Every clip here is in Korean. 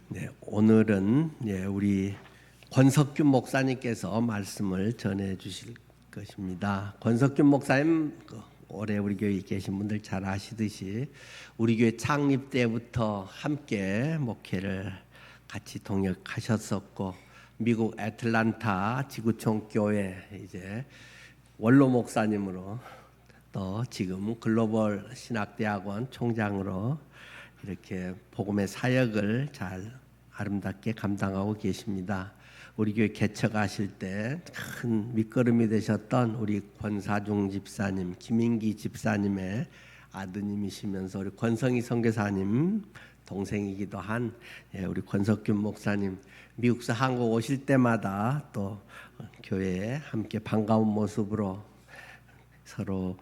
네, 오늘은 우리 권석균 목사님께서 말씀을 전해 주실 것입니다. 권석균 목사님 올해 우리 교회에 계신 분들 잘 아시듯이 우리 교회 창립 때부터 함께 목회를 같이 동역하셨었고, 미국 애틀란타 지구촌 교회 이제 원로 목사님으로, 또 지금 글로벌 신학대학원 총장으로 이렇게 복음의 사역을 잘 아름답게 감당하고 계십니다. 우리 교회 개척하실 때 큰 밑거름이 되셨던 우리 권사중 집사님, 김인기 집사님의 아드님이시면서 우리 권성희 선교사님 동생이기도 한 우리 권석균 목사님, 미국에서 한국 오실 때마다 또 교회에 함께 반가운 모습으로 서로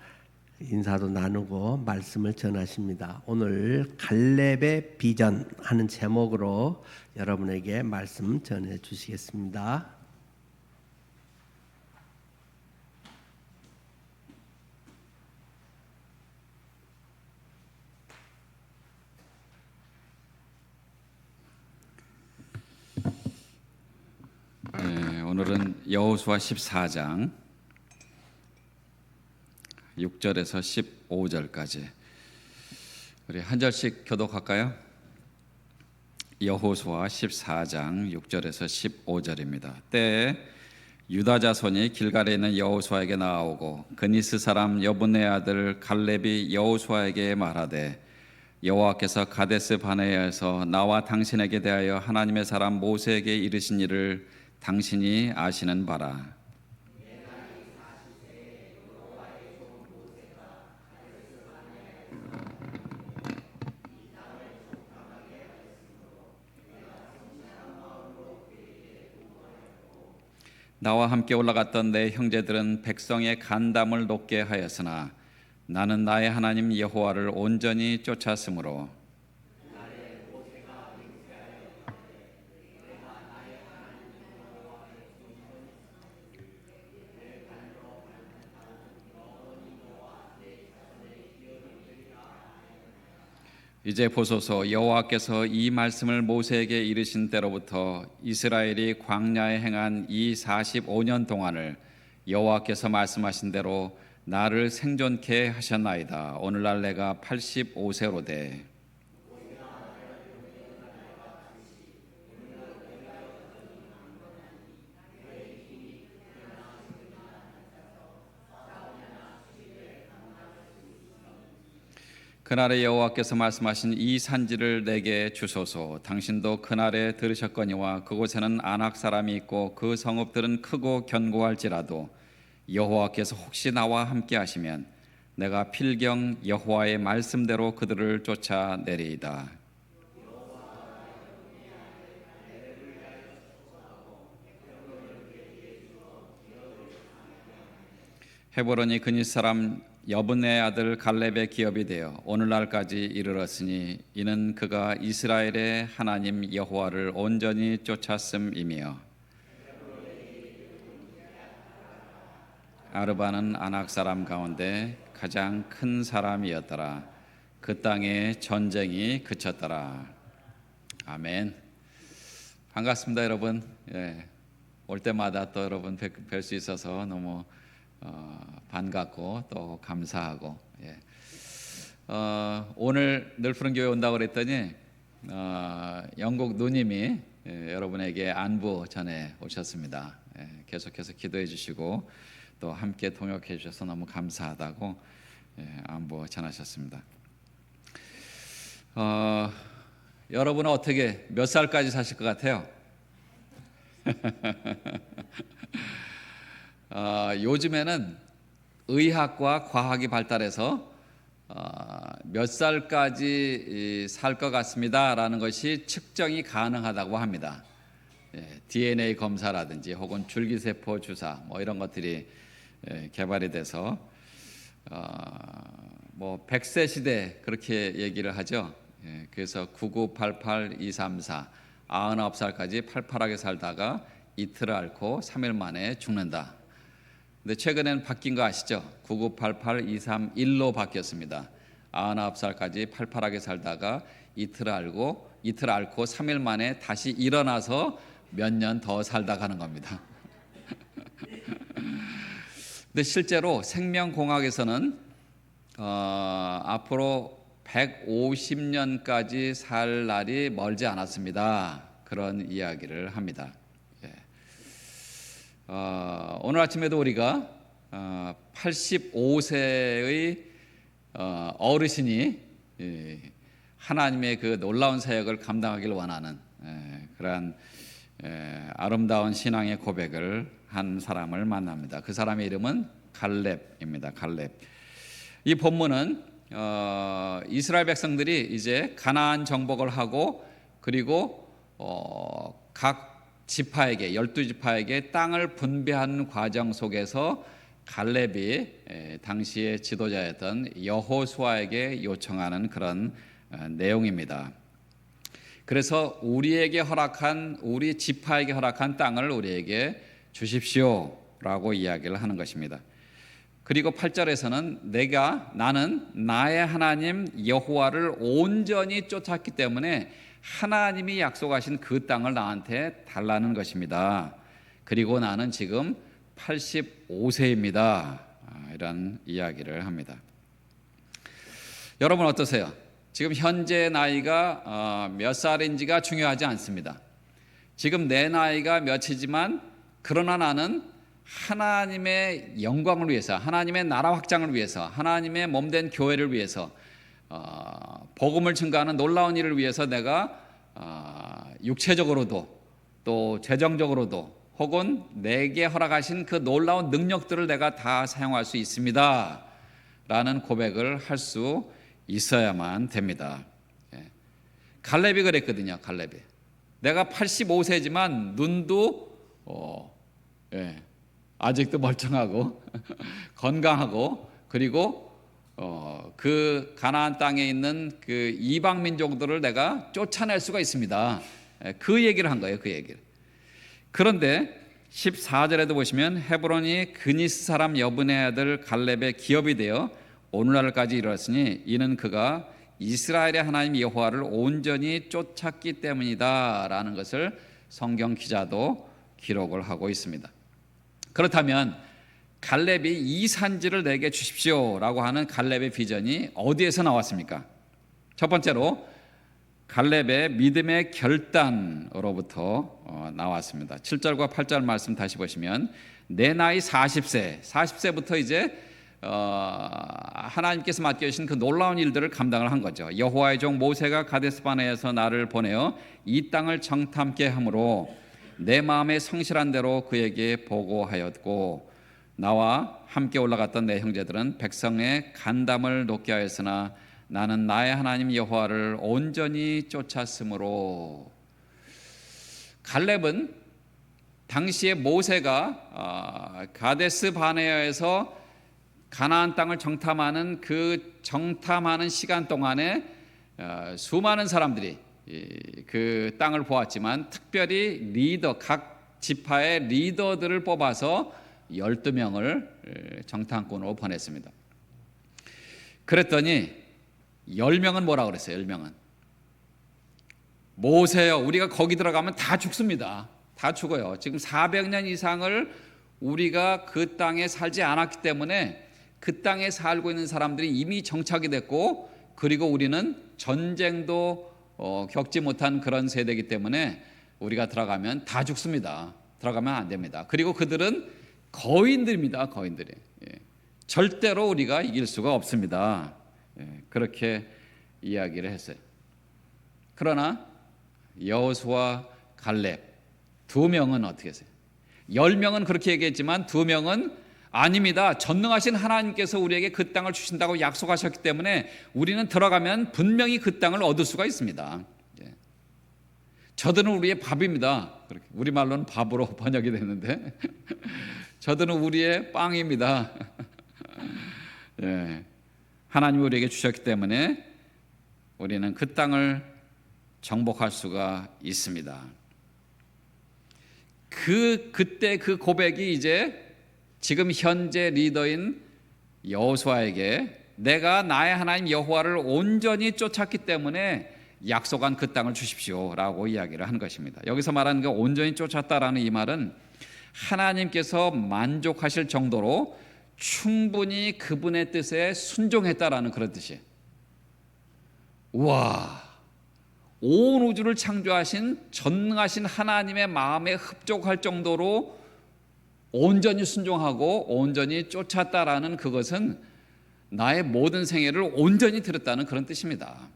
인사도 나누고 말씀을 전하십니다. 오늘 갈렙의 비전 하는 제목으로 여러분에게 말씀 전해 주시겠습니다. 오늘은 여호수아 14장 6절에서 15절까지 우리 한 절씩 교독할까요? 여호수아 14장 6절에서 15절입니다. 때에 유다 자손이 길갈에 있는 여호수아에게 나아오고 그니스 사람 여분의 아들 갈렙이 여호수아에게 말하되, 여호와께서 가데스 바네아에서 나와 당신에게 대하여 하나님의 사람 모세에게 이르신 일을 당신이 아시는 바라. 나와 함께 올라갔던 내 형제들은 백성의 간담을 높게 하였으나 나는 나의 하나님 여호와를 온전히 쫓았으므로 이제 보소서, 여호와께서 이 말씀을 모세에게 이르신 때로부터 이스라엘이 광야에 행한 이 45년 동안을 여호와께서 말씀하신 대로 나를 생존케 하셨나이다. 오늘날 내가 85세로되 그날에 여호와께서 말씀하신 이 산지를 내게 주소서. 당신도 그날에 들으셨거니와 그곳에는 아낙 사람이 있고 그 성읍들은 크고 견고할지라도 여호와께서 혹시 나와 함께 하시면 내가 필경 여호와의 말씀대로 그들을 쫓아내리이다. 헤브론이 그니스 사람 여분의 아들 갈렙의 기업이 되어 오늘날까지 이르렀으니 이는 그가 이스라엘의 하나님 여호와를 온전히 쫓았음이며, 아르바는 아낙 사람 가운데 가장 큰 사람이었더라. 그 땅에 전쟁이 그쳤더라. 아멘. 반갑습니다, 여러분. 올 때마다 또 여러분 뵐 수 있어서 너무 반갑고 또 감사하고, 오늘 늘푸른 교회 온다고 그랬더니 영국 누님이 여러분에게 안부 전해 오셨습니다. 계속해서 기도해 주시고 또 함께 동역해 주셔서 너무 감사하다고 안부 전하셨습니다. 여러분은 어떻게 몇 살까지 사실 것 같아요? 요즘에는 의학과 과학이 발달해서 몇 살까지 살 것 같습니다라는 것이 측정이 가능하다고 합니다. DNA 검사라든지 혹은 줄기세포 주사 이런 것들이 개발이 돼서 100세 시대 그렇게 얘기를 하죠. 그래서 9988-234 99살까지 팔팔하게 살다가 이틀을 앓고 3일 만에 죽는다. 근데 최근에는 바뀐 거 아시죠? 9988-231로 바뀌었습니다. 99살까지 팔팔하게 살다가 이틀을 앓고 이틀 앓고 3일 만에 다시 일어나서 몇 년 더 살다 가는 겁니다. 근데 실제로 생명공학에서는 앞으로 150년까지 살 날이 멀지 않았습니다. 그런 이야기를 합니다. 예. 오늘 아침에도 우리가 85세의 어르신이 하나님의 그 놀라운 사역을 감당하기를 원하는 그러한 아름다운 신앙의 고백을 한 사람을 만납니다. 그 사람의 이름은 갈렙입니다. 갈렙. 이 본문은 이스라엘 백성들이 이제 가나안 정복을 하고 그리고 각 지파에게 12지파에게 땅을 분배하는 과정 속에서 갈렙이 당시의 지도자였던 여호수아에게 요청하는 그런 내용입니다. 그래서 우리 지파에게 허락한 땅을 우리에게 주십시오라고 이야기를 하는 것입니다. 그리고 8절에서는 나는 나의 하나님 여호와를 온전히 쫓았기 때문에 하나님이 약속하신 그 땅을 나한테 달라는 것입니다. 그리고 나는 지금 85세입니다. 이런 이야기를 합니다. 여러분 어떠세요? 지금 현재 나이가 몇 살인지가 중요하지 않습니다. 지금 내 나이가 몇이지만 그러나 나는 하나님의 영광을 위해서, 하나님의 나라 확장을 위해서, 하나님의 몸된 교회를 위해서, 복음을 증거하는 놀라운 일을 위해서 내가 육체적으로도 또 재정적으로도 혹은 내게 허락하신 그 놀라운 능력들을 내가 다 사용할 수 있습니다 라는 고백을 할 수 있어야만 됩니다. 갈렙이 그랬거든요. 갈렙이 내가 85세지만 눈도 아직도 멀쩡하고 건강하고 그리고 그 가나안 땅에 있는 그 이방 민족들을 내가 쫓아낼 수가 있습니다. 그 얘기를 한 거예요. 그 얘기를. 그런데 14절에도 보시면 헤브론이 그니스 사람 여분의 아들 갈렙의 기업이 되어 오늘날까지 이르렀으니 이는 그가 이스라엘의 하나님 여호와를 온전히 쫓았기 때문이다라는 것을 성경 기자도 기록을 하고 있습니다. 그렇다면 갈렙이 이 산지를 내게 주십시오라고 하는 갈렙의 비전이 어디에서 나왔습니까? 첫 번째로 갈렙의 믿음의 결단으로부터 나왔습니다. 7절과 8절 말씀 다시 보시면 내 나이 40세부터 이제 하나님께서 맡겨주신 그 놀라운 일들을 감당을 한 거죠. 여호와의 종 모세가 가데스바네에서 나를 보내어 이 땅을 정탐케 함으로 내 마음에 성실한 대로 그에게 보고하였고 나와 함께 올라갔던 내 형제들은 백성의 간담을 높게 하였으나 나는 나의 하나님 여호와를 온전히 쫓았으므로. 갈렙은 당시에 모세가 가데스 바네아에서 가나안 땅을 정탐하는 그 정탐하는 시간 동안에 수많은 사람들이 그 땅을 보았지만 특별히 각 지파의 리더들을 뽑아서 12명을 정탐꾼으로 보냈습니다. 그랬더니 10명은 뭐라 그랬어요? 10명은 모세요, 우리가 거기 들어가면 다 죽습니다. 다 죽어요. 지금 400년 이상을 우리가 그 땅에 살지 않았기 때문에 그 땅에 살고 있는 사람들이 이미 정착이 됐고 그리고 우리는 전쟁도 겪지 못한 그런 세대이기 때문에 우리가 들어가면 다 죽습니다. 들어가면 안 됩니다. 그리고 그들은 거인들입니다. 거인들이. 절대로 우리가 이길 수가 없습니다. 그렇게 이야기를 했어요. 그러나 여호수아, 갈렙 두 명은 어떻게 했어요? 10명은 그렇게 얘기했지만 두 명은 아닙니다. 전능하신 하나님께서 우리에게 그 땅을 주신다고 약속하셨기 때문에 우리는 들어가면 분명히 그 땅을 얻을 수가 있습니다. 저들은 우리의 밥입니다. 우리말로는 밥으로 번역이 됐는데 저들은 우리의 빵입니다. 하나님이 우리에게 주셨기 때문에 우리는 그 땅을 정복할 수가 있습니다. 그때 그 고백이 이제 지금 현재 리더인 여호수아에게 내가 나의 하나님 여호와를 온전히 쫓았기 때문에 약속한 그 땅을 주십시오라고 이야기를 한 것입니다. 여기서 말하는 그 온전히 쫓았다라는 이 말은 하나님께서 만족하실 정도로 충분히 그분의 뜻에 순종했다라는 그런 뜻이에요. 우와, 온 우주를 창조하신 전능하신 하나님의 마음에 흡족할 정도로 온전히 순종하고 온전히 쫓았다라는 그것은 나의 모든 생애를 온전히 들었다는 그런 뜻입니다.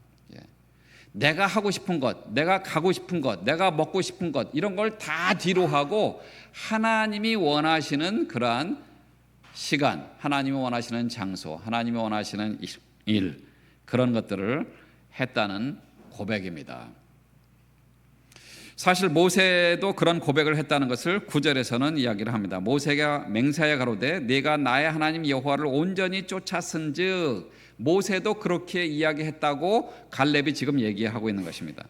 내가 하고 싶은 것, 내가 가고 싶은 것, 내가 먹고 싶은 것, 이런 걸 다 뒤로 하고 하나님이 원하시는 그러한 시간, 하나님이 원하시는 장소, 하나님이 원하시는 일, 그런 것들을 했다는 고백입니다. 사실 모세도 그런 고백을 했다는 것을 9절에서는 이야기를 합니다. 모세가 맹세하여 가로되 네가 나의 하나님 여호와를 온전히 쫓았은즉, 모세도 그렇게 이야기했다고 갈렙이 지금 얘기하고 있는 것입니다.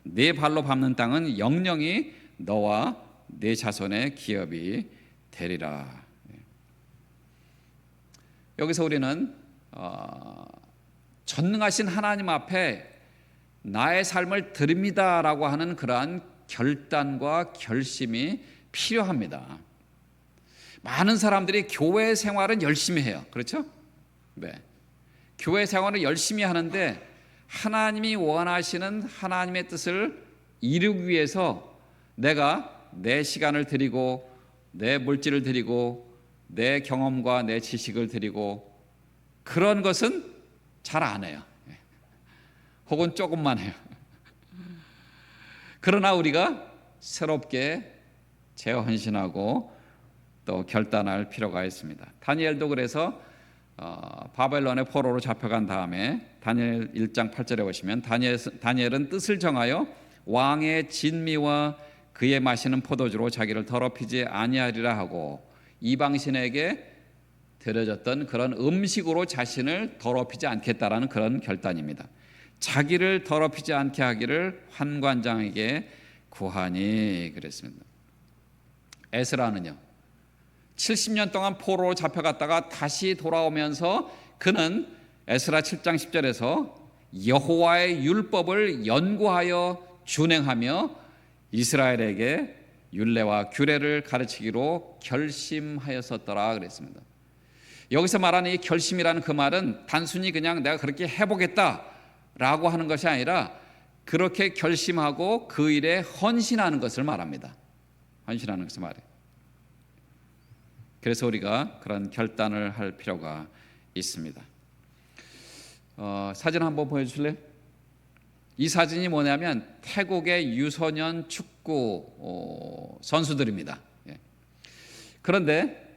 네 발로 밟는 땅은 영영이 너와 네 자손의 기업이 되리라. 여기서 우리는 전능하신 하나님 앞에 나의 삶을 드립니다라고 하는 그러한 결단과 결심이 필요합니다. 많은 사람들이 교회 생활은 열심히 해요. 그렇죠? 네. 교회 생활을 열심히 하는데 하나님이 원하시는 하나님의 뜻을 이루기 위해서 내가 내 시간을 드리고 내 물질을 드리고 내 경험과 내 지식을 드리고 그런 것은 잘 안 해요. 혹은 조금만 해요. 그러나 우리가 새롭게 재헌신하고 또 결단할 필요가 있습니다. 다니엘도 그래서 바벨론의 포로로 잡혀간 다음에 다니엘 1장 8절에 보시면 다니엘은 뜻을 정하여 왕의 진미와 그의 마시는 포도주로 자기를 더럽히지 아니하리라 하고 이방신에게 드려졌던 그런 음식으로 자신을 더럽히지 않겠다라는 그런 결단입니다. 자기를 더럽히지 않게 하기를 환관장에게 구하니 그랬습니다. 에스라는요, 70년 동안 포로로 잡혀갔다가 다시 돌아오면서 그는 에스라 7장 10절에서 여호와의 율법을 연구하여 준행하며 이스라엘에게 율례와 규례를 가르치기로 결심하였었더라 그랬습니다. 여기서 말하는 이 결심이라는 그 말은 단순히 그냥 내가 그렇게 해보겠다라고 하는 것이 아니라 그렇게 결심하고 그 일에 헌신하는 것을 말합니다. 헌신하는 것을 말해요. 그래서 우리가 그런 결단을 할 필요가 있습니다. 사진 한번 보여주실래요? 이 사진이 뭐냐면 태국의 유소년 축구 선수들입니다. 그런데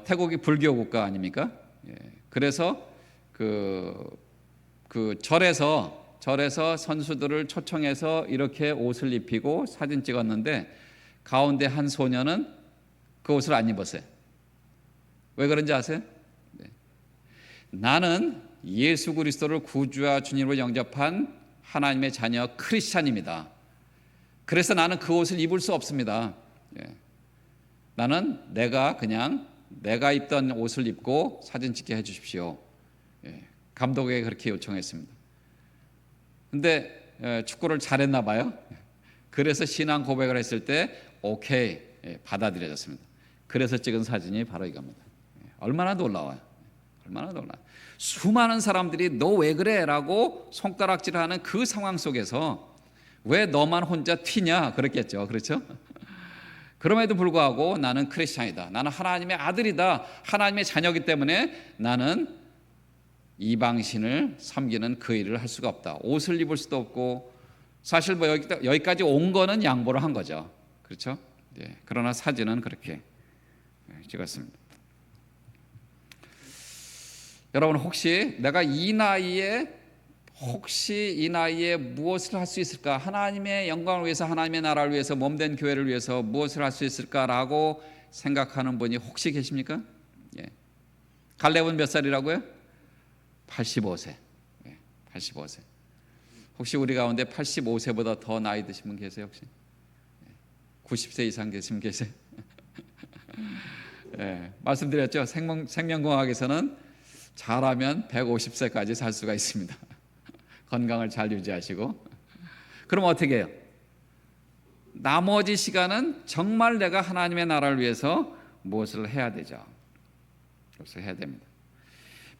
태국이 불교 국가 아닙니까? 그래서 그 절에서 선수들을 초청해서 이렇게 옷을 입히고 사진 찍었는데 가운데 한 소녀는 그 옷을 안 입었어요. 왜 그런지 아세요? 나는 예수 그리스도를 구주와 주님으로 영접한 하나님의 자녀 크리스찬입니다. 그래서 나는 그 옷을 입을 수 없습니다. 나는 내가 입던 옷을 입고 사진 찍게 해주십시오. 감독에게 그렇게 요청했습니다. 근데 축구를 잘했나 봐요. 그래서 신앙 고백을 했을 때 오케이 받아들여졌습니다. 그래서 찍은 사진이 바로 이겁니다. 얼마나 놀라워요. 얼마나 놀라워요. 수많은 사람들이 너 왜 그래? 라고 손가락질하는 그 상황 속에서 왜 너만 혼자 튀냐? 그랬겠죠. 그렇죠? 그럼에도 불구하고 나는 크리스찬이다. 나는 하나님의 아들이다. 하나님의 자녀이기 때문에 나는 이방신을 섬기는 그 일을 할 수가 없다. 옷을 입을 수도 없고 사실 뭐 여기까지 온 거는 양보를 한 거죠. 그렇죠? 그러나 사진은 그렇게 찍었습니다. 여러분 혹시 내가 이 나이에 무엇을 할 수 있을까? 하나님의 영광을 위해서, 하나님의 나라를 위해서, 몸된 교회를 위해서 무엇을 할 수 있을까라고 생각하는 분이 혹시 계십니까? 갈렙은 몇 살이라고요? 85세. 85세. 혹시 우리 가운데 85세보다 더 나이 드신 분 계세요? 혹시? 90세 이상 계신 분 계세요? 말씀드렸죠. 생명공학에서는 잘하면 150세까지 살 수가 있습니다. 건강을 잘 유지하시고. 그럼 어떻게 해요? 나머지 시간은 정말 내가 하나님의 나라를 위해서 무엇을 해야 되죠? 무엇을 해야 됩니다.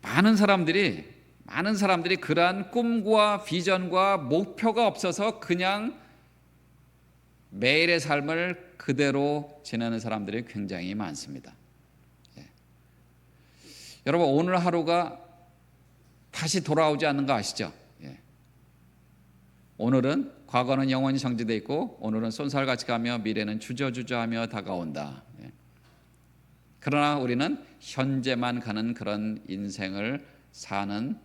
많은 사람들이 그러한 꿈과 비전과 목표가 없어서 그냥 매일의 삶을 그대로 지내는 사람들이 굉장히 많습니다. 여러분, 오늘 하루가 다시 돌아오지 않는 거 아시죠? 오늘은, 과거는 영원히 정지되어 있고 오늘은 쏜살같이 가며 미래는 주저주저하며 다가온다. 그러나 우리는 현재만 가는 그런 인생을 사는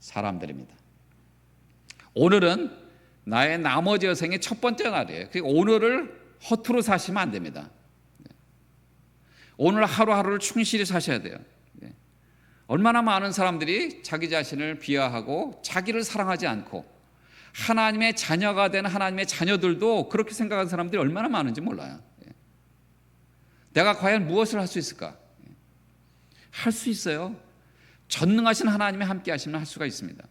사람들입니다. 오늘은 나의 나머지 여생의 첫 번째 날이에요. 그러니까 오늘을 허투루 사시면 안 됩니다. 오늘 하루하루를 충실히 사셔야 돼요. 얼마나 많은 사람들이 자기 자신을 비하하고 자기를 사랑하지 않고, 하나님의 자녀가 된 하나님의 자녀들도 그렇게 생각하는 사람들이 얼마나 많은지 몰라요. 내가 과연 무엇을 할 수 있을까? 할 수 있어요. 전능하신 하나님이 함께 하시면 할 수가 있습니다.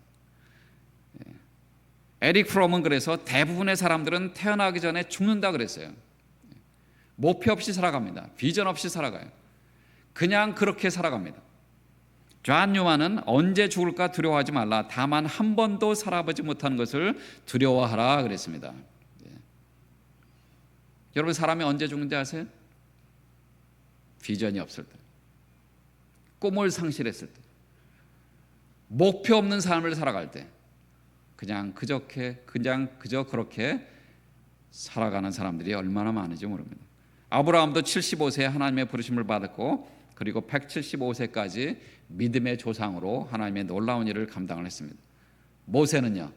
에릭 프롬은 그래서 대부분의 사람들은 태어나기 전에 죽는다 그랬어요. 목표 없이 살아갑니다. 비전 없이 살아가요. 그냥 그렇게 살아갑니다. 존 뉴만은 언제 죽을까 두려워하지 말라. 다만 한 번도 살아보지 못하는 것을 두려워하라 그랬습니다. 여러분, 사람이 언제 죽는지 아세요? 비전이 없을 때, 꿈을 상실했을 때, 목표 없는 삶을 살아갈 때, 그냥 그저 그렇게 살아가는 사람들이 얼마나 많은지 모릅니다. 아브라함도 75세에 하나님의 부르심을 받았고, 그리고 175세까지 믿음의 조상으로 하나님의 놀라운 일을 감당을 했습니다. 모세는요,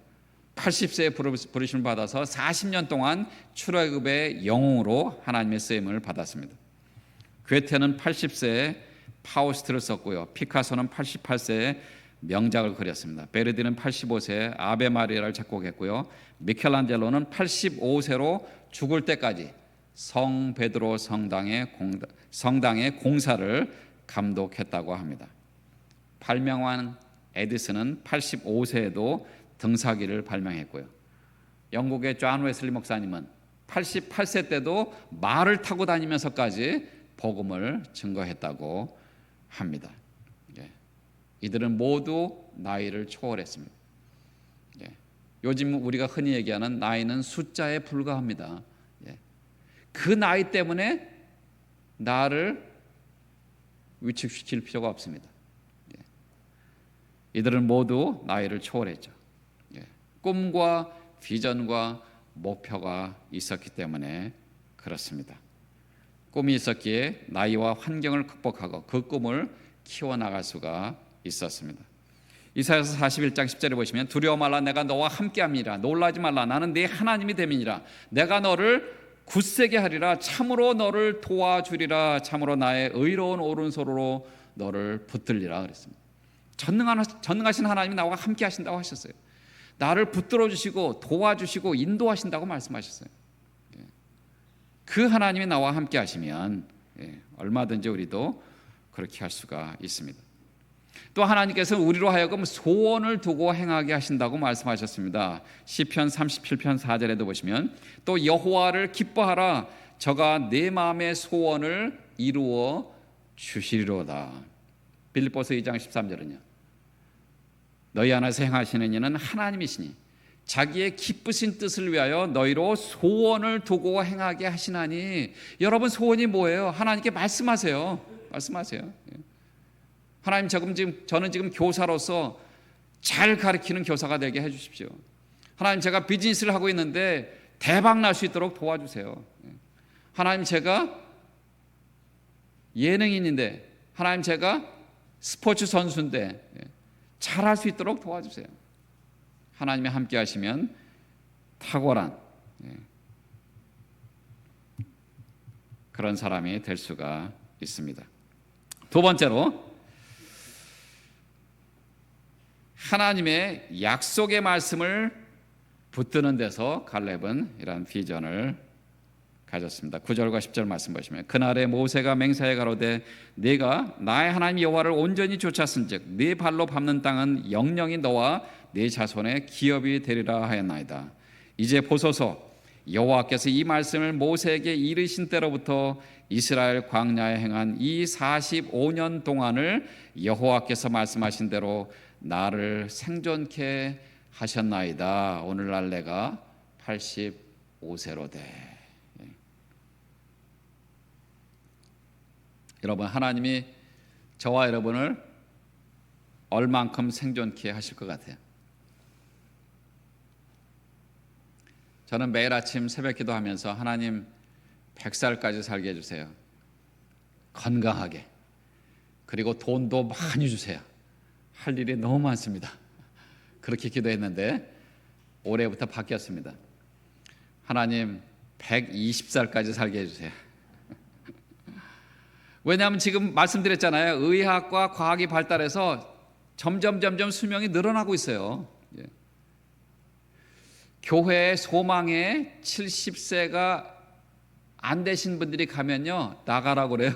80세에 부르심을 받아서 40년 동안 출애굽의 영웅으로 하나님의 쓰임을 받았습니다. 괴테는 80세에 파우스트를 썼고요. 피카소는 88세에 명작을 그렸습니다. 베르디는 85세에 아베 마리아를 작곡했고요. 미켈란젤로는 85세로 죽을 때까지 성 베드로 성당의 공사를 감독했다고 합니다. 발명왕 에디슨은 85세에도 등사기를 발명했고요. 영국의 존 웨슬리 목사님은 88세 때도 말을 타고 다니면서까지 복음을 증거했다고 합니다. 이들은 모두 나이를 초월했습니다. 요즘 우리가 흔히 얘기하는 나이는 숫자에 불과합니다. 그 나이 때문에 나를 위축시킬 필요가 없습니다. 이들은 모두 나이를 초월했죠. 꿈과 비전과 목표가 있었기 때문에 그렇습니다. 꿈이 있었기에 나이와 환경을 극복하고 그 꿈을 키워나갈 수가 있었습니다. 이사야서 41장 10절에 보시면 두려워 말라 내가 너와 함께함이라 놀라지 말라 나는 네 하나님이 됨이니라 내가 너를 굳세게 하리라 참으로 너를 도와주리라 참으로 나의 의로운 오른손으로 너를 붙들리라 그랬습니다. 전능하신 하나님이 나와 함께 하신다고 하셨어요. 나를 붙들어 주시고 도와주시고 인도하신다고 말씀하셨어요. 그 하나님이 나와 함께 하시면 얼마든지 우리도 그렇게 할 수가 있습니다. 또 하나님께서 우리로 하여금 소원을 두고 행하게 하신다고 말씀하셨습니다. 시편 37편 4절에도 보시면 또 여호와를 기뻐하라 저가 내 마음의 소원을 이루어 주시리로다. 빌립보서 2장 13절은요. 너희 안에서 행하시는 이는 하나님이시니 자기의 기쁘신 뜻을 위하여 너희로 소원을 두고 행하게 하시나니. 여러분 소원이 뭐예요? 하나님께 말씀하세요. 하나님 저는 지금 교사로서 잘 가르치는 교사가 되게 해주십시오. 하나님 제가 비즈니스를 하고 있는데 대박 날 수 있도록 도와주세요. 하나님 제가 예능인인데 하나님 제가 스포츠 선수인데 잘할 수 있도록 도와주세요. 하나님이 함께 하시면 탁월한 그런 사람이 될 수가 있습니다. 두 번째로 하나님의 약속의 말씀을 붙드는 데서 갈렙은 이러한 비전을 가졌습니다. 9절과 10절 말씀 보시면 그날에 모세가 맹세하여 가로되 네가 나의 하나님 여호와를 온전히 좇았은즉 네 발로 밟는 땅은 영영이 너와 네 자손의 기업이 되리라 하였나이다. 이제 보소서, 여호와께서 이 말씀을 모세에게 이르신 때로부터 이스라엘 광야에 행한 이 45년 동안을 여호와께서 말씀하신 대로 나를 생존케 하셨나이다. 오늘날 내가 85세로 돼. 여러분, 하나님이 저와 여러분을 얼만큼 생존케 하실 것 같아요? 저는 매일 아침 새벽 기도하면서 하나님 100살까지 살게 해주세요. 건강하게. 그리고 돈도 많이 주세요. 할 일이 너무 많습니다. 그렇게 기도했는데 올해부터 바뀌었습니다. 하나님 120살까지 살게 해주세요. 왜냐하면 지금 말씀드렸잖아요. 의학과 과학이 발달해서 점점 수명이 늘어나고 있어요. 교회의 소망에 70세가 안 되신 분들이 가면요, 나가라고 그래요.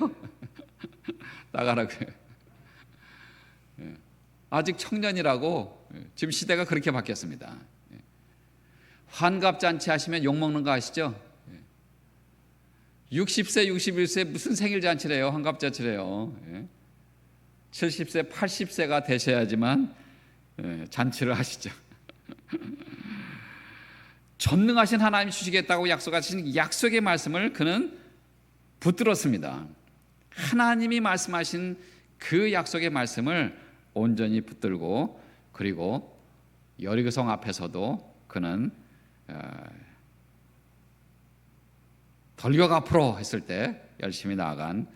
나가라고 그래요. 아직 청년이라고. 지금 시대가 그렇게 바뀌었습니다. 환갑잔치 하시면 욕먹는 거 아시죠? 60세, 61세 무슨 생일잔치래요? 환갑잔치래요. 70세, 80세가 되셔야지만 잔치를 하시죠. 전능하신 하나님이 주시겠다고 약속하신 약속의 말씀을 그는 붙들었습니다. 하나님이 말씀하신 그 약속의 말씀을 온전히 붙들고, 그리고 여리고성 앞에서도 그는 덜격 앞으로 했을 때 열심히 나아간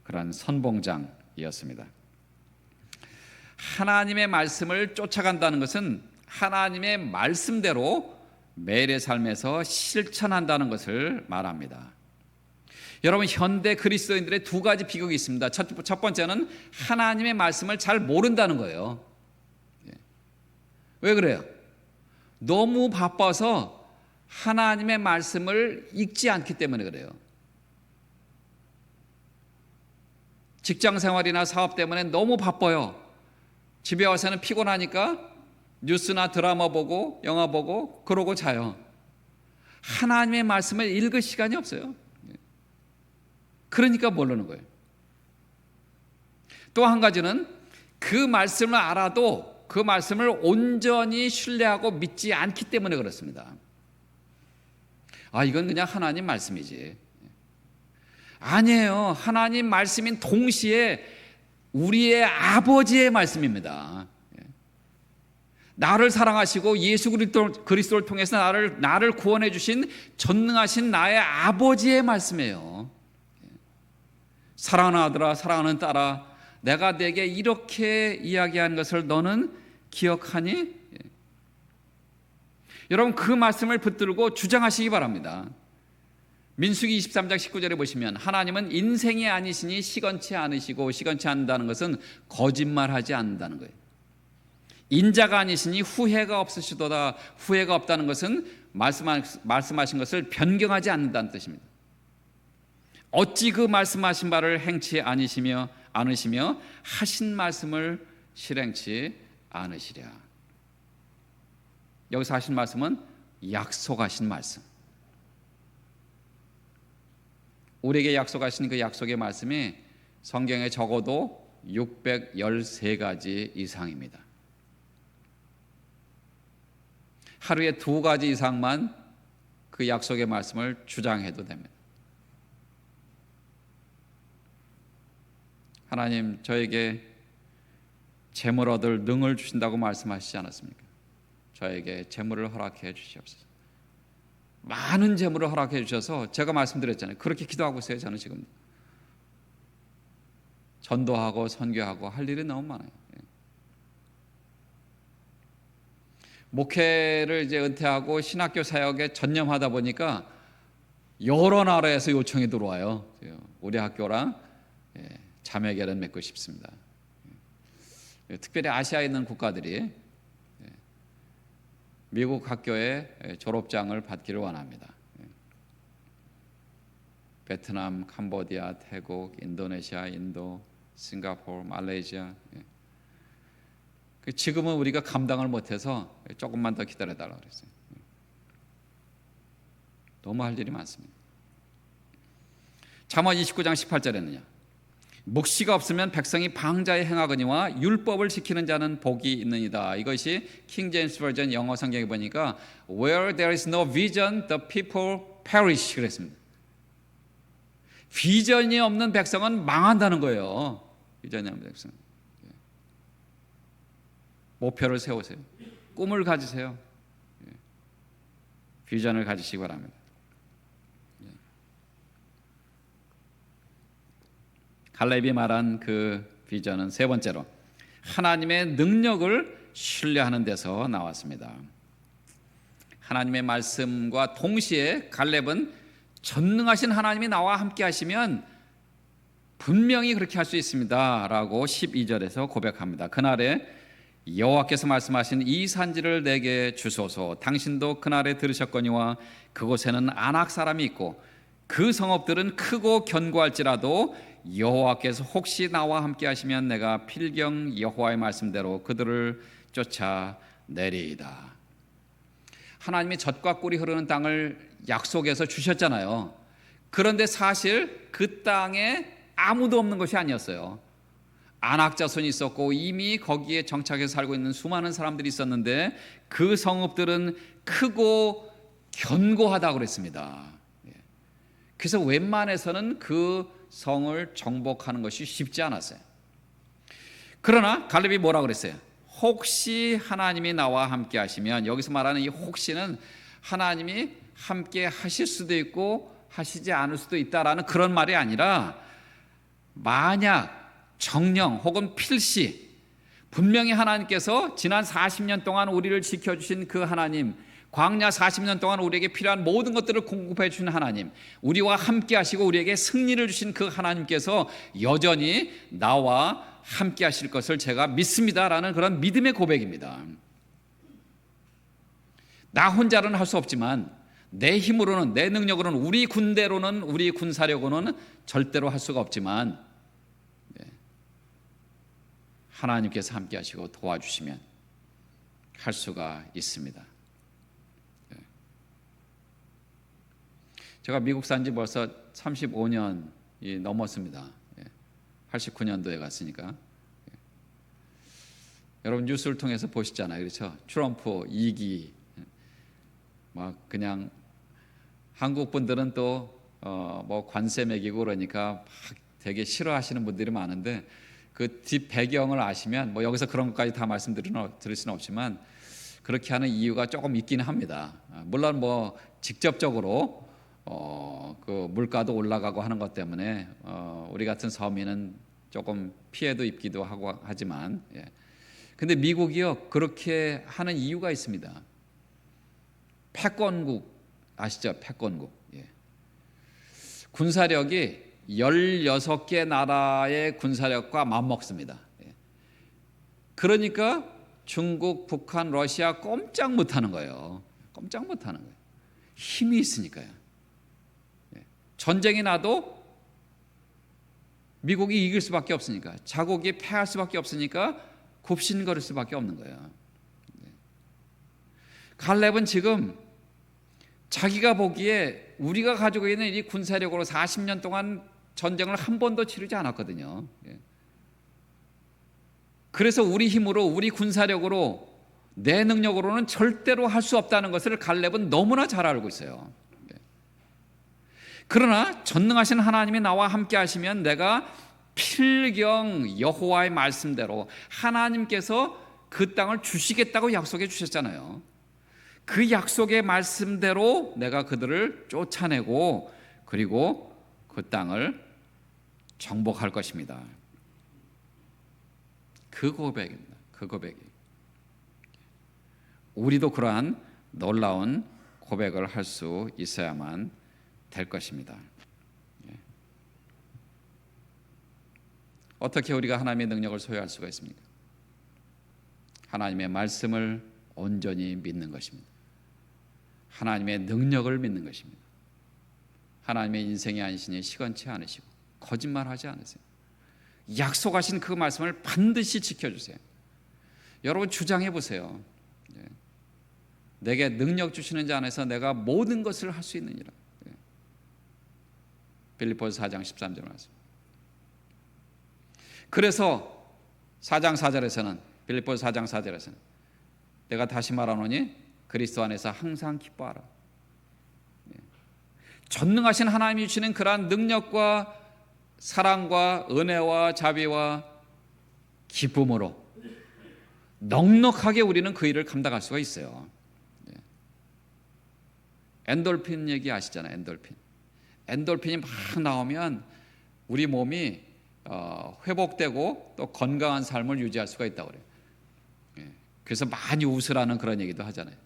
그런 선봉장이었습니다. 하나님의 말씀을 쫓아간다는 것은 하나님의 말씀대로 매일의 삶에서 실천한다는 것을 말합니다. 여러분, 현대 그리스도인들의 두 가지 비극이 있습니다. 첫 번째는 하나님의 말씀을 잘 모른다는 거예요. 왜 그래요? 너무 바빠서 하나님의 말씀을 읽지 않기 때문에 그래요. 직장 생활이나 사업 때문에 너무 바빠요. 집에 와서는 피곤하니까 뉴스나 드라마 보고 영화 보고 그러고 자요. 하나님의 말씀을 읽을 시간이 없어요. 그러니까 모르는 거예요. 또 한 가지는 그 말씀을 알아도 그 말씀을 온전히 신뢰하고 믿지 않기 때문에 그렇습니다. 이건 그냥 하나님 말씀이지. 아니에요. 하나님 말씀인 동시에 우리의 아버지의 말씀입니다. 나를 사랑하시고 예수 그리스도를 통해서 나를 구원해 주신 전능하신 나의 아버지의 말씀이에요. 사랑하는 아들아, 사랑하는 딸아, 내가 네게 이렇게 이야기한 것을 너는 기억하니? 여러분, 그 말씀을 붙들고 주장하시기 바랍니다. 민수기 23장 19절에 보시면 하나님은 인생이 아니시니 시건치 않으시고, 시건치 않는다는 것은 거짓말하지 않는다는 거예요. 인자가 아니시니 후회가 없으시도다. 후회가 없다는 것은 말씀하신 것을 변경하지 않는다는 뜻입니다. 어찌 그 말씀하신 바를 행치 않으시며 하신 말씀을 실행치 않으시랴. 여기서 하신 말씀은 약속하신 말씀. 우리에게 약속하신 그 약속의 말씀이 성경에 적어도 613가지 이상입니다. 하루에 2가지 이상만 그 약속의 말씀을 주장해도 됩니다. 하나님, 저에게 재물 얻을 능을 주신다고 말씀하시지 않았습니까? 저에게 재물을 허락해 주시옵소서. 많은 재물을 허락해 주셔서 제가 말씀드렸잖아요. 그렇게 기도하고 있어요. 저는 지금 전도하고 선교하고 할 일이 너무 많아요. 목회를 이제 은퇴하고 신학교 사역에 전념하다 보니까 여러 나라에서 요청이 들어와요. 우리 학교랑 자매결연 맺고 싶습니다. 특별히 아시아에 있는 국가들이 미국 학교에 졸업장을 받기를 원합니다. 베트남, 캄보디아, 태국, 인도네시아, 인도, 싱가포르, 말레이시아. 지금은 우리가 감당을 못해서 조금만 더 기다려달라고 그랬어요. 너무 할 일이 많습니다. 잠언 29장 18절에는요. 묵시가 없으면 백성이 방자에 행하거니와 율법을 지키는 자는 복이 있느니라. 이것이 킹 제임스 버전 영어 성경에 보니까 Where there is no vision, the people perish 그랬습니다. 비전이 없는 백성은 망한다는 거예요. 비전이 없는 백성. 목표를 세우세요. 꿈을 가지세요. 비전을 가지시기 바랍니다. 갈렙이 말한 그 비전은 세 번째로 하나님의 능력을 신뢰하는 데서 나왔습니다. 하나님의 말씀과 동시에 갈렙은 전능하신 하나님이 나와 함께 하시면 분명히 그렇게 할 수 있습니다 라고 12절에서 고백합니다. 그날에 여호와께서 말씀하신 이 산지를 내게 주소서. 당신도 그날에 들으셨거니와 그곳에는 아낙 사람이 있고 그 성읍들은 크고 견고할지라도 여호와께서 혹시 나와 함께 하시면 내가 필경 여호와의 말씀대로 그들을 쫓아내리이다. 하나님이 젖과 꿀이 흐르는 땅을 약속해서 주셨잖아요. 그런데 사실 그 땅에 아무도 없는 것이 아니었어요. 아낙 자손이 있었고 이미 거기에 정착해서 살고 있는 수많은 사람들이 있었는데 그 성읍들은 크고 견고하다고 그랬습니다. 그래서 웬만해서는 그 성을 정복하는 것이 쉽지 않았어요. 그러나 갈렙이 뭐라고 그랬어요? 혹시 하나님이 나와 함께 하시면, 여기서 말하는 이 혹시는 하나님이 함께 하실 수도 있고 하시지 않을 수도 있다라는 그런 말이 아니라 만약 정령 혹은 필시 분명히 하나님께서 지난 40년 동안 우리를 지켜주신 그 하나님, 광야 40년 동안 우리에게 필요한 모든 것들을 공급해 주신 하나님, 우리와 함께 하시고 우리에게 승리를 주신 그 하나님께서 여전히 나와 함께 하실 것을 제가 믿습니다라는 그런 믿음의 고백입니다. 나 혼자는 할 수 없지만 내 힘으로는, 내 능력으로는, 우리 군대로는, 우리 군사력으로는 절대로 할 수가 없지만 하나님께서 함께 하시고 도와주시면 할 수가 있습니다. 제가 미국 산 지 벌써 35년이 넘었습니다. 89년도에 갔으니까. 여러분 뉴스를 통해서 보시잖아요. 그렇죠? 트럼프 2기 막 그냥 한국 분들은 또 뭐 관세 매기고 그러니까 막 되게 싫어하시는 분들이 많은데 그 뒷 배경을 아시면 뭐 여기서 그런 것까지 다 말씀드릴 수는 없지만 그렇게 하는 이유가 조금 있긴 합니다. 물론 뭐 직접적으로 그 물가도 올라가고 하는 것 때문에 우리 같은 서민은 조금 피해도 입기도 하고 하지만 근데 미국이요 그렇게 하는 이유가 있습니다. 패권국 아시죠? 패권국. 군사력이 16개 나라의 군사력과 맞먹습니다. 그러니까 중국, 북한, 러시아 꼼짝 못하는 거예요. 꼼짝 못하는 거예요. 힘이 있으니까요. 전쟁이 나도 미국이 이길 수밖에 없으니까, 자국이 패할 수밖에 없으니까 굽신거릴 수밖에 없는 거예요. 갈렙은 지금 자기가 보기에 우리가 가지고 있는 이 군사력으로 40년 동안 전쟁을 한 번도 치르지 않았거든요. 그래서 우리 힘으로, 우리 군사력으로, 내 능력으로는 절대로 할 수 없다는 것을 갈렙은 너무나 잘 알고 있어요. 그러나 전능하신 하나님이 나와 함께 하시면 내가 필경 여호와의 말씀대로, 하나님께서 그 땅을 주시겠다고 약속해 주셨잖아요. 그 약속의 말씀대로 내가 그들을 쫓아내고 그리고 그 땅을 정복할 것입니다. 그 고백입니다. 그 고백이. 우리도 그러한 놀라운 고백을 할 수 있어야만 될 것입니다. 어떻게 우리가 하나님의 능력을 소유할 수가 있습니까? 하나님의 말씀을 온전히 믿는 것입니다. 하나님의 능력을 믿는 것입니다. 하나님의 인생의 안신이 시건치 않으시고 거짓말하지 않으세요. 약속하신 그 말씀을 반드시 지켜주세요. 여러분 주장해 보세요. 예. 내게 능력 주시는 자 안에서 내가 모든 것을 할 수 있느니라. 예. 빌립보서 4장 13절 말씀. 그래서 4장 4절에서는 빌립보서 4장 4절에서는 내가 다시 말하노니 그리스도 안에서 항상 기뻐하라. 예. 전능하신 하나님이 주시는 그러한 능력과 사랑과 은혜와 자비와 기쁨으로 넉넉하게 우리는 그 일을 감당할 수가 있어요. 예. 엔돌핀 얘기 아시잖아요. 엔돌핀이 막 나오면 우리 몸이 회복되고 또 건강한 삶을 유지할 수가 있다고 그래요. 예. 그래서 많이 웃으라는 그런 얘기도 하잖아요.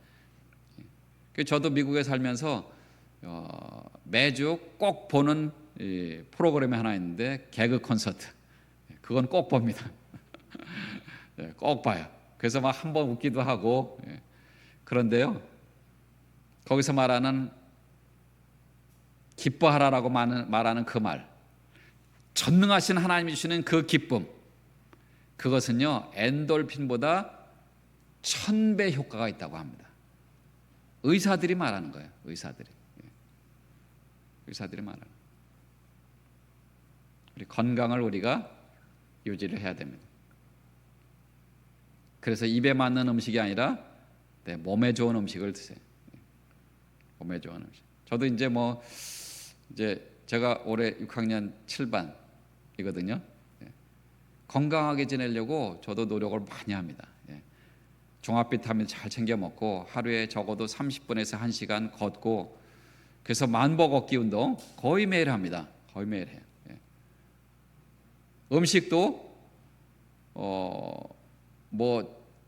예. 저도 미국에 살면서 매주 꼭 보는 프로그램이 하나 있는데 개그 콘서트. 그건 꼭 봅니다. 예, 꼭 봐요. 그래서 막 한 번 웃기도 하고. 예. 그런데요, 거기서 말하는 기뻐하라라고 말하는 그 말, 전능하신 하나님이 주시는 그 기쁨, 그것은요 엔돌핀보다 1000배 효과가 있다고 합니다. 의사들이 말하는 거예요. 의사들이 말하는 거예요. 우리 건강을 우리가 유지를 해야 됩니다. 그래서 입에 맞는 음식이 아니라 몸에 좋은 음식을 드세요. 몸에 좋은 음식. 저도 이제 제가 올해 6학년 7반이거든요. 건강하게 지내려고 저도 노력을 많이 합니다. 종합 비타민 잘 챙겨 먹고 하루에 적어도 30분에서 1시간 걷고, 그래서 만보 걷기 운동 거의 매일 합니다. 거의 매일 해요. 음식도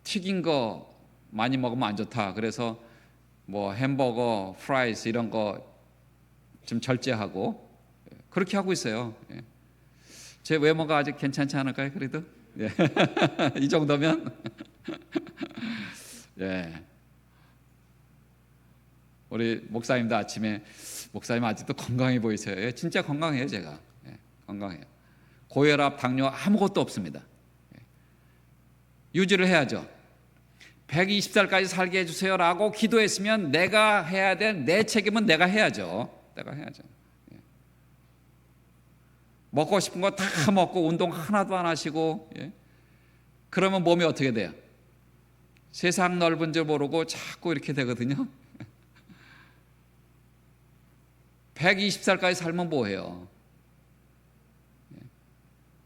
튀긴 거 많이 먹으면 안 좋다. 그래서 햄버거, 프라이스 이런 거 좀 절제하고 그렇게 하고 있어요. 제 외모가 아직 괜찮지 않을까요? 그래도 이 정도면 우리 목사님도 아침에 목사님 아직도 건강해 보이세요. 진짜 건강해요. 제가 건강해요. 고혈압, 당뇨 아무것도 없습니다. 유지를 해야죠. 120살까지 살게 해주세요라고 기도했으면 내가 해야 될 내 책임은 내가 해야죠. 먹고 싶은 거 다 먹고 운동 하나도 안 하시고 그러면 몸이 어떻게 돼요? 세상 넓은 줄 모르고 자꾸 이렇게 되거든요. 120살까지 살면 뭐해요?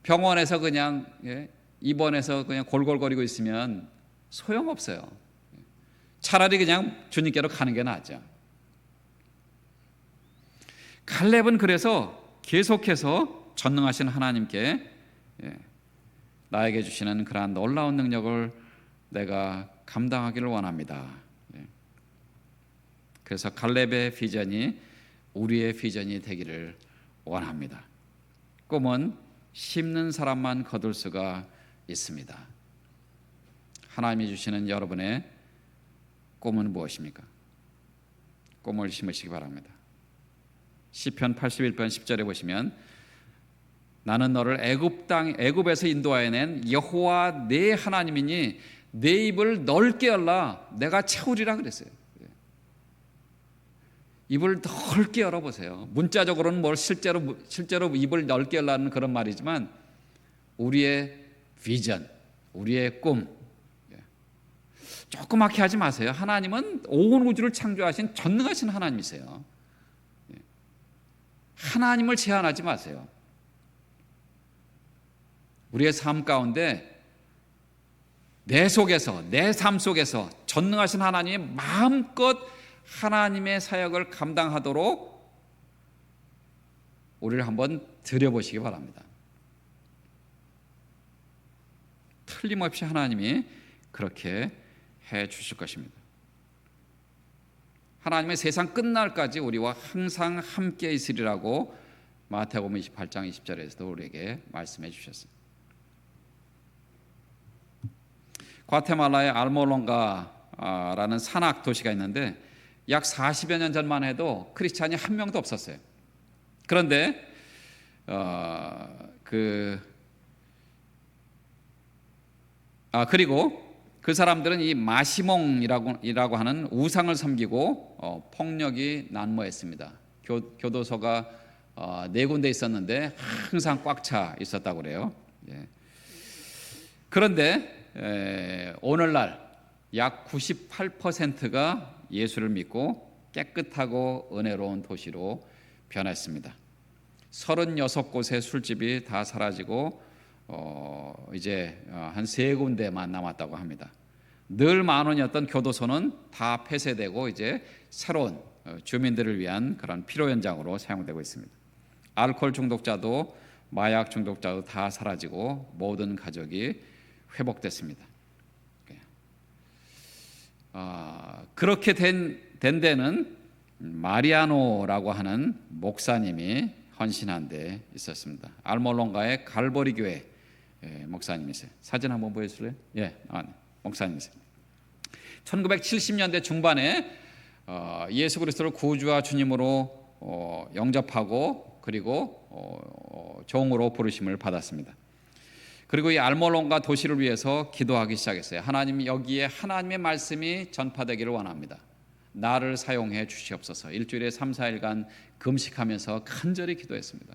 병원에서 그냥 입원해서 그냥 골골거리고 있으면 소용없어요. 차라리 그냥 주님께로 가는 게 낫죠. 갈렙은 그래서 계속해서 전능하신 하나님께 나에게 주시는 그러한 놀라운 능력을 내가 감당하기를 원합니다. 그래서 갈렙의 비전이 우리의 비전이 되기를 원합니다. 꿈은 심는 사람만 거둘 수가 있습니다. 하나님이 주시는 여러분의 꿈은 무엇입니까? 꿈을 심으시기 바랍니다. 시편 81편 10절에 보시면 나는 너를 애굽에서 인도하여낸 여호와 내 하나님이니 내 입을 넓게 열라 내가 채우리라 그랬어요. 입을 넓게 열어보세요. 문자적으로는 실제로 입을 넓게 열라는 그런 말이지만 우리의 비전, 우리의 꿈 조그맣게 하지 마세요. 하나님은 온 우주를 창조하신 전능하신 하나님이세요. 하나님을 제한하지 마세요. 우리의 삶 가운데 내 속에서, 내 삶 속에서 전능하신 하나님이 마음껏 하나님의 사역을 감당하도록 우리를 한번 들여보시기 바랍니다. 틀림없이 하나님이 그렇게 해 주실 것입니다. 하나님의 세상 끝날까지 우리와 항상 함께 있으리라고 마태복음 28장 20절에서도 우리에게 말씀해 주셨습니다. 과테말라의 알몰론가라는 산악 도시가 있는데 약 40여 년 전만 해도 크리스찬이 한 명도 없었어요. 그런데 그리고 그 사람들은 이 마시몽이라고 하는 우상을 섬기고 폭력이 난무했습니다. 교도소가 4군데 있었는데 항상 꽉 차 있었다고 그래요. 예. 그런데 오늘날 약 98%가 예수를 믿고 깨끗하고 은혜로운 도시로 변했습니다. 36곳의 술집이 다 사라지고 이제 한 3군데만 남았다고 합니다. 늘 만원이었던 교도소는 다 폐쇄되고 이제 새로운 주민들을 위한 그런 필요 현장으로 사용되고 있습니다. 알코올 중독자도 마약 중독자도 다 사라지고 모든 가족이 회복됐습니다. 그렇게 된 데는 마리아노라고 하는 목사님이 헌신한 데 있었습니다. 알몰론가의 갈보리 교회 목사님이세요. 사진 한번 보여줄래요? 예, 목사님이세요. 1970년대 중반에 예수 그리스도를 구주와 주님으로 영접하고 그리고 종으로 부르심을 받았습니다. 그리고 이 알몰론가 도시를 위해서 기도하기 시작했어요. 하나님, 여기에 하나님의 말씀이 전파되기를 원합니다. 나를 사용해 주시옵소서. 일주일에 3, 4일간 금식하면서 간절히 기도했습니다.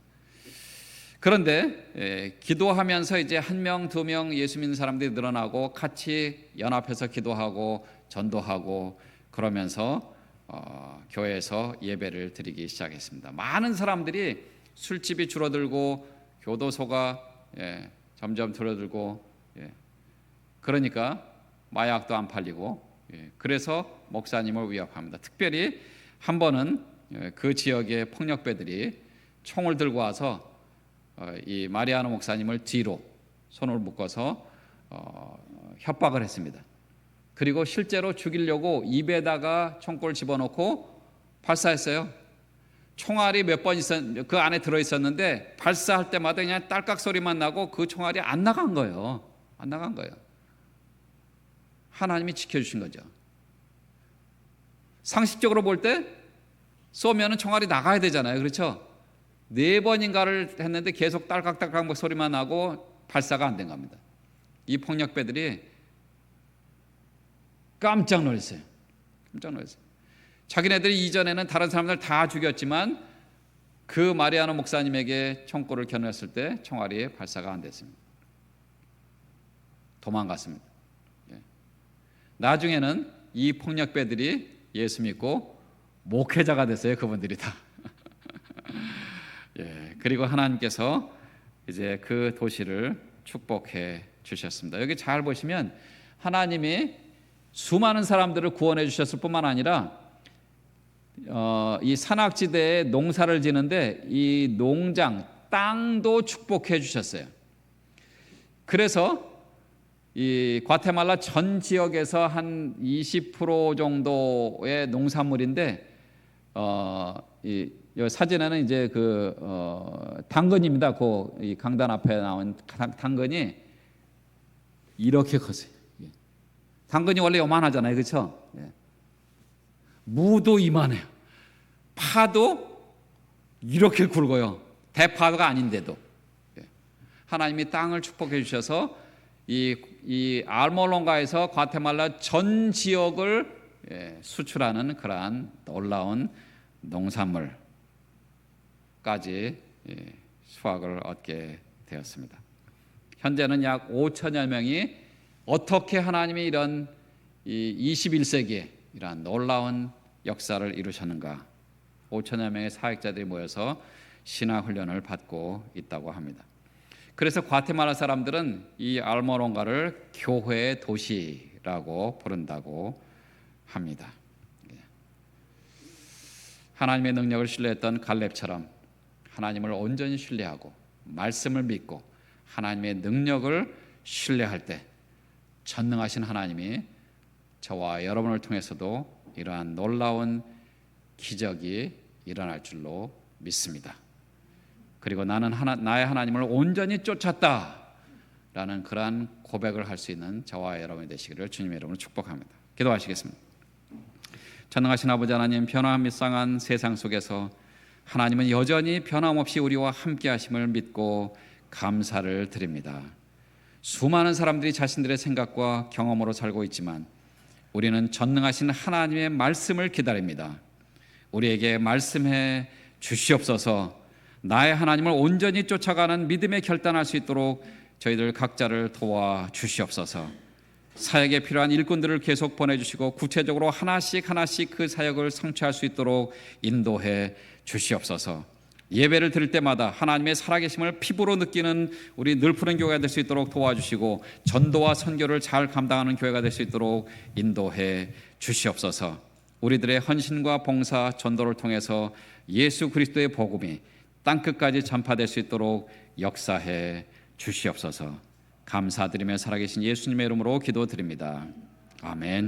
그런데 기도하면서 이제 1명, 2명 예수 믿는 사람들이 늘어나고 같이 연합해서 기도하고 전도하고 그러면서 교회에서 예배를 드리기 시작했습니다. 많은 사람들이 술집이 줄어들고 교도소가 점점 줄어들고 그러니까 마약도 안 팔리고 그래서 목사님을 위협합니다. 특별히 한 번은 그 지역의 폭력배들이 총을 들고 와서 이 마리아노 목사님을 뒤로 손을 묶어서 협박을 했습니다. 그리고 실제로 죽이려고 입에다가 총구를 집어넣고 발사했어요. 총알이 몇 번 그 안에 들어있었는데 발사할 때마다 그냥 딸깍 소리만 나고 그 총알이 안 나간 거예요. 안 나간 거예요. 하나님이 지켜주신 거죠. 상식적으로 볼 때 쏘면은 총알이 나가야 되잖아요. 그렇죠? 4번인가를 했는데 계속 딸깍딸깍 소리만 나고 발사가 안 된 겁니다. 이 폭력배들이 깜짝 놀랐어요. 깜짝 놀랐어요. 자기네들이 이전에는 다른 사람들 다 죽였지만 그 마리아노 목사님에게 총구를 겨눴을 때 총알이 발사가 안 됐습니다. 도망갔습니다. 나중에는 이 폭력배들이 예수 믿고 목회자가 됐어요. 그분들이 다. 그리고 하나님께서 이제 그 도시를 축복해 주셨습니다. 여기 잘 보시면 하나님이 수많은 사람들을 구원해 주셨을 뿐만 아니라 이 산악지대에 농사를 지는데 이 농장 땅도 축복해 주셨어요. 그래서 이 과테말라 전 지역에서 한 20% 정도의 농산물인데 이 사진에는 이제 그 당근입니다. 이 강단 앞에 나온 당근이 이렇게 컸어요. 당근이 원래 요만하잖아요, 그렇죠? 무도 이만해요. 파도 이렇게 굵어요. 대파가 아닌데도 하나님이 땅을 축복해 주셔서 이 알몰론가에서 과테말라 전 지역을 수출하는 그러한 놀라운 농산물까지 수확을 얻게 되었습니다. 현재는 약 5천여 명이 어떻게 하나님이 이런 21세기에 이러한 놀라운 역사를 이루셨는가, 5천여 명의 사역자들이 모여서 신화훈련을 받고 있다고 합니다. 그래서 과테말라 사람들은 이 알몰론가를 교회의 도시라고 부른다고 합니다. 하나님의 능력을 신뢰했던 갈렙처럼 하나님을 온전히 신뢰하고 말씀을 믿고 하나님의 능력을 신뢰할 때 전능하신 하나님이 저와 여러분을 통해서도 이러한 놀라운 기적이 일어날 줄로 믿습니다. 그리고 나는 나의 하나님을 온전히 쫓았다라는 그러한 고백을 할 수 있는 저와 여러분이 되시기를 주님의 이름으로 축복합니다. 기도하시겠습니다. 전능하신 아버지 하나님, 변화 밋상한 세상 속에서 하나님은 여전히 변함없이 우리와 함께 하심을 믿고 감사를 드립니다. 수많은 사람들이 자신들의 생각과 경험으로 살고 있지만 우리는 전능하신 하나님의 말씀을 기다립니다. 우리에게 말씀해 주시옵소서. 나의 하나님을 온전히 쫓아가는 믿음에 결단할 수 있도록 저희들 각자를 도와 주시옵소서. 사역에 필요한 일꾼들을 계속 보내주시고 구체적으로 하나씩 그 사역을 성취할 수 있도록 인도해 주시옵소서. 예배를 드릴 때마다 하나님의 살아계심을 피부로 느끼는 우리 늘푸른 교회가 될 수 있도록 도와주시고 전도와 선교를 잘 감당하는 교회가 될 수 있도록 인도해 주시옵소서. 우리들의 헌신과 봉사, 전도를 통해서 예수 그리스도의 복음이 땅끝까지 전파될 수 있도록 역사해 주시옵소서. 감사드리며 살아계신 예수님의 이름으로 기도드립니다. 아멘.